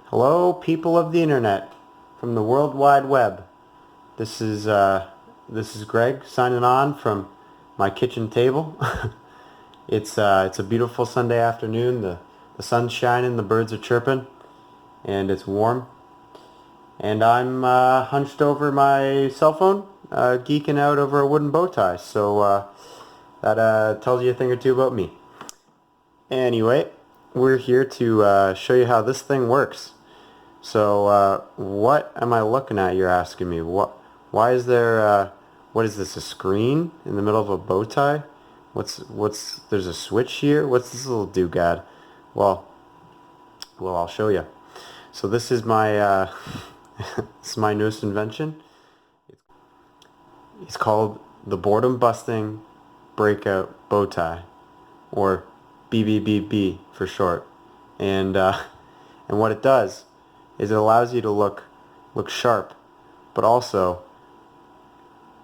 Hello, people of the internet, from the World Wide Web. This is Greg signing on from my kitchen table. It's a beautiful Sunday afternoon. The sun's shining, the birds are chirping, and it's warm. And I'm hunched over my cell phone, geeking out over a wooden bow tie. So that tells you a thing or two about me. Anyway, we're here to show you how this thing works. So what am I looking at, you're asking me? Why is there, what is this, a screen in the middle of a bow tie? There's a switch here? What's this little doogad? Well, I'll show you. So this is my, this is my newest invention. It's called the Boredom Busting Breakout Bow Tie, or BBBB for short. And what it does is it allows you to look sharp, but also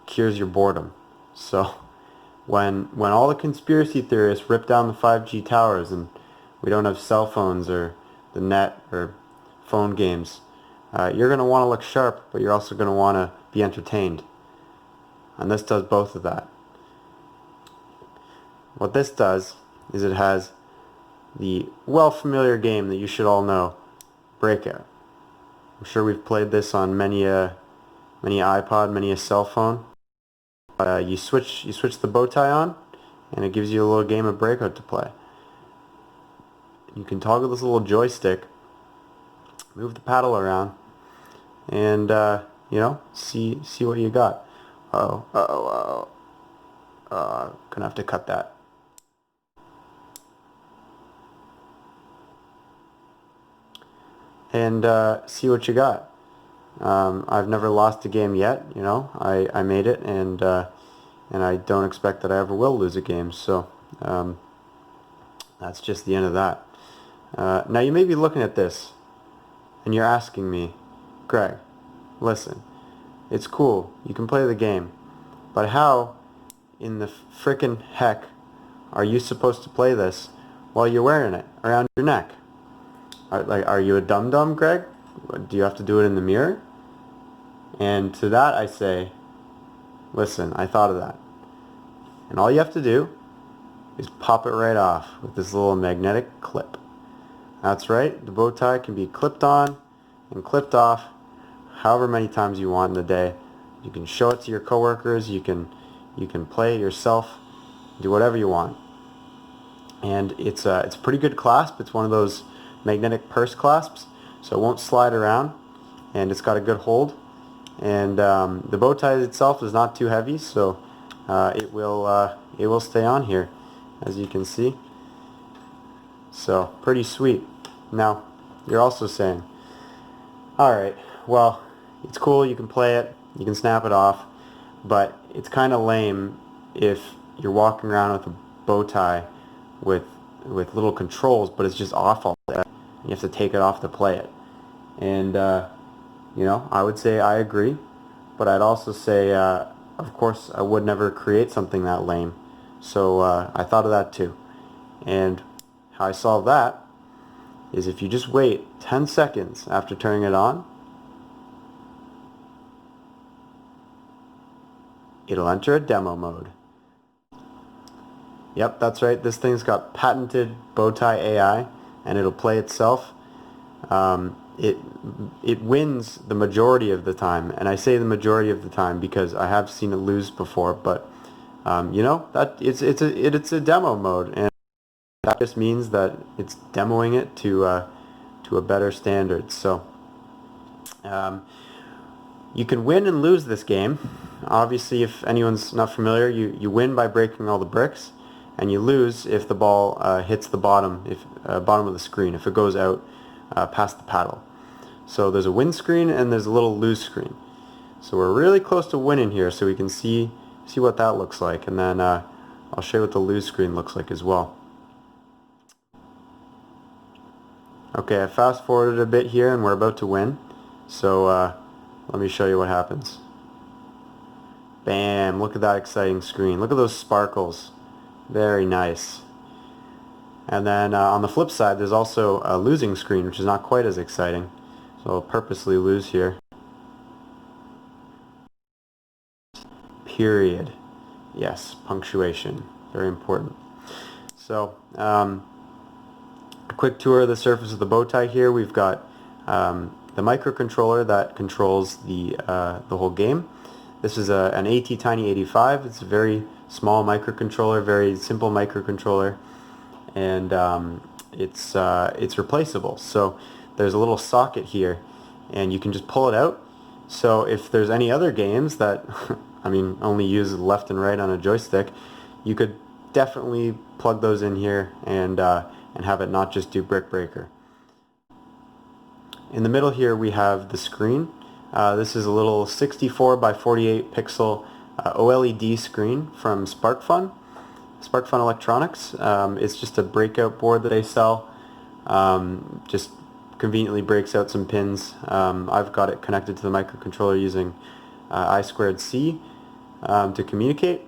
cures your boredom. So when all the conspiracy theorists rip down the 5G towers and we don't have cell phones or the net or phone games, you're going to want to look sharp, but you're also going to want to be entertained. And this does both of that. What this does is it has the well-familiar game that you should all know, Breakout. I'm sure we've played this on many iPod, many a cell phone. You switch the bow tie on, and it gives you a little game of Breakout to play. You can toggle this little joystick, move the paddle around, and see what you got. Gonna have to cut that. And see what you got. I've never lost a game yet, I made it, and I don't expect that I ever will lose a game, so that's just the end of that. Now you may be looking at this and you're asking me, Greg, listen, it's cool, you can play the game, but how in the frickin' heck are you supposed to play this while you're wearing it around your neck? Are you a dum-dum, Greg? Do you have to do it in the mirror? And to that I say, listen, I thought of that. And all you have to do is pop it right off with this little magnetic clip. That's right, the bow tie can be clipped on and clipped off however many times you want in the day. You can show it to your coworkers, you can play it yourself, do whatever you want. And it's a pretty good clasp. It's one of those magnetic purse clasps, so it won't slide around, and it's got a good hold. And the bow tie itself is not too heavy, so it will stay on here, as you can see. So pretty sweet. Now you're also saying, alright, well, it's cool, you can play it, you can snap it off, but it's kind of lame if you're walking around with a bow tie with little controls, but it's just off all day. You have to take it off to play it. And I would say I agree, but I'd also say of course I would never create something that lame. So I thought of that too. And how I solve that is if you just wait 10 seconds after turning it on, it'll enter a demo mode. Yep, that's right, this thing's got patented bow tie AI, and it'll play itself. It wins the majority of the time, and I say the majority of the time because I have seen it lose before, but that it's a demo mode, and that just means that it's demoing it to a better standard. So you can win and lose this game. Obviously, if anyone's not familiar, you win by breaking all the bricks, and you lose if the ball hits the bottom of the screen, if it goes out past the paddle. So there's a win screen and there's a little lose screen. So we're really close to winning here, so we can see what that looks like, and then I'll show you what the lose screen looks like as well. Okay, I fast forwarded a bit here and we're about to win. So let me show you what happens. Bam, look at that exciting screen. Look at those sparkles. Very nice. And then on the flip side, there's also a losing screen, which is not quite as exciting. So I'll purposely lose here. Period. Yes, punctuation. Very important. So, a quick tour of the surface of the Bowtie here. We've got the microcontroller that controls the whole game. This is an ATtiny85. It's a very small microcontroller, very simple microcontroller, and it's replaceable. So there's a little socket here, and you can just pull it out. So if there's any other games that I mean only use left and right on a joystick, you could definitely plug those in here and have it not just do Brick Breaker. In the middle here we have the screen. This is a little 64 by 48 pixel OLED screen from SparkFun Electronics. It's just a breakout board that they sell. Just conveniently breaks out some pins. I've got it connected to the microcontroller using I2C to communicate.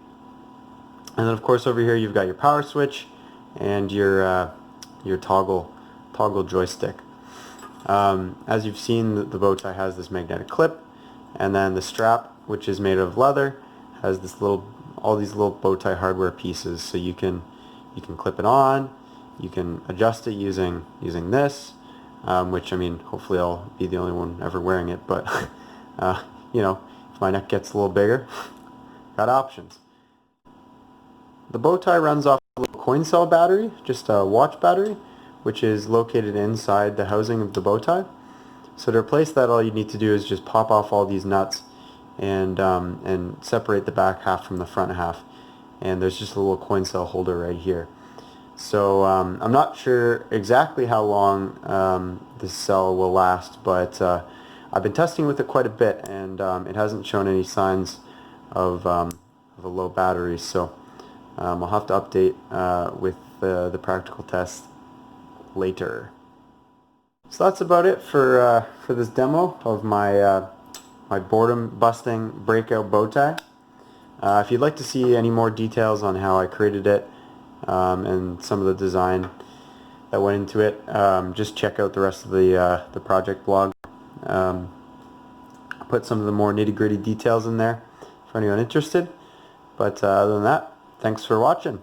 And then of course over here you've got your power switch and your toggle joystick. As you've seen, the Bowtie has this magnetic clip, and then the strap, which is made of leather, has all these little Bowtie hardware pieces. So you can clip it on, you can adjust it using this, which, I mean, hopefully I'll be the only one ever wearing it, but you know, if my neck gets a little bigger, got options. The Bowtie runs off a little coin cell battery, just a watch battery, which is located inside the housing of the Bowtie. So to replace that, all you need to do is just pop off all these nuts and separate the back half from the front half. And there's just a little coin cell holder right here. So I'm not sure exactly how long this cell will last, but I've been testing with it quite a bit, and it hasn't shown any signs of a low battery. So I'll have to update with the practical test later. So that's about it for this demo of my my boredom busting breakout Bowtie. If you'd like to see any more details on how I created it and some of the design that went into it, just check out the rest of the project blog. I'll put some of the more nitty-gritty details in there for anyone interested. But other than that, thanks for watching.